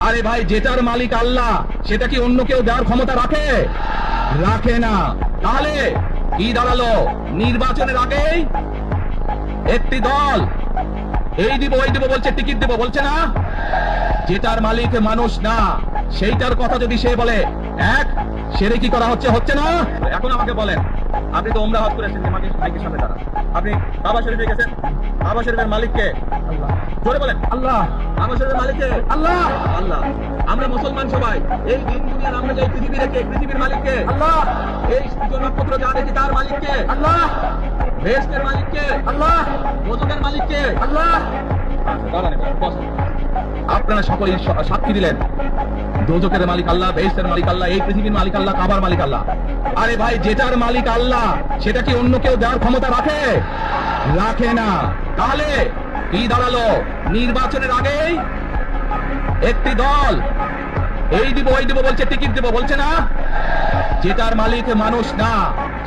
আরে ভাই, যেটার মালিক আল্লাহ সেটা কি অন্য কেউ দেওয়ার ক্ষমতা রাখে? রাখে না। তাহলে কি দাঁড়ালো? নির্বাচনের আগেই একটি দল এই দিব ওই দিব বলছে, টিকিট দিব বলছে না। যেটার মালিক মানুষ না, সেইটার কথা যদি সে বলে এক, সেরে কি করা হচ্ছে? হচ্ছে না। এখন আমাকে বলেন, আপনি তো ওমরা হজ করেছেন, মাইকের সামনে দাঁড়ান, আপনি কাবা শরীফে গেছেন, কাবা শরীফের মালিক কে? আল্লাহ। জোরে বলেন আল্লাহ। কাবা শরীফের মালিক কে? আল্লাহ। আল্লাহ। আমরা মুসলমান সবাই এই দিন দুনিয়ার, আমরা যে পৃথিবী রেখে, পৃথিবীর মালিক কে? আল্লাহ। এই জনপত্র যা দেখি তার মালিক কে? আল্লাহ। বেহেশতের মালিক কে? আল্লাহ। দোজখের মালিক কে? আল্লাহ। আপনারা সকলেই সাক্ষী দিলেন, দোজখের মালিক আল্লাহ, বেহেশতের মালিক আল্লাহ, এই পৃথিবীর মালিক আল্লাহ, কাবার মালিক আল্লাহ। আরে ভাই, যেটার মালিক আল্লাহ সেটা কি অন্য কেউ দেওয়ার ক্ষমতা রাখে? রাখে না। তাহলে কি দাঁড়ালো? নির্বাচনের আগেই একটি দল এই দিব ওই দিব বলছে, টিকিট দিব বলছে না। যেটার মালিক মানুষ না,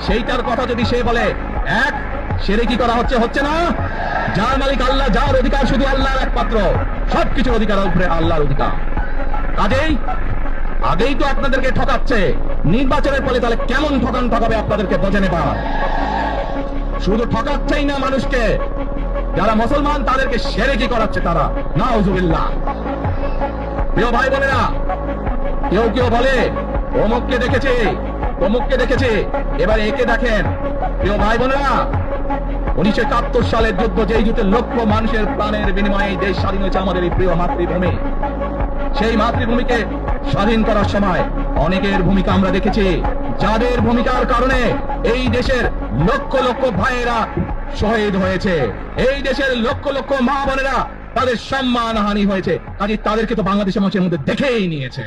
সেইটার কথা যদি সে বলে এক, সেরে কি করা হচ্ছে? হচ্ছে না। যার মালিক আল্লাহ, যার অধিকার শুধু আল্লাহর একমাত্র, সবকিছুর অধিকার উপরে আল্লাহর অধিকার। কাজেই আগেই তো আপনাদেরকে ঠকাচ্ছে, নির্বাচনের পরে তাহলে কেমন ঠকাবে আপনাদেরকে বোঝে নেবা। শুধু ঠকাচ্ছেই না মানুষকে, যারা মুসলমান তাদেরকে শিরকি করাচ্ছে তারা। নাউজুবিল্লাহ। প্রিয় ভাই বোনেরা, কেউ কেউ বলে অমুককে দেখেছে, তমুককে দেখেছে, এবার একে দেখেন। প্রিয় ভাই বোনেরা, 1971 সালের যুদ্ধ, যেই যুদ্ধে লক্ষ মানুষের প্রাণের বিনিময়ে দেশ স্বাধীন হয়েছে, আমাদের এই প্রিয় মাতৃভূমি, সেই মাতৃভূমিকে স্বাধীন করার সময় অনেকের ভূমিকা আমরা দেখেছি, যাদের ভূমিকার কারণে এই দেশের লক্ষ লক্ষ ভাইয়েরা শহীদ হয়েছে, এই দেশের লক্ষ লক্ষ মা বোনেরা তাদের সম্মানহানি হয়েছে। কাজে তাদেরকে তো বাংলাদেশের মানুষের মধ্যে দেখেই নিয়েছে।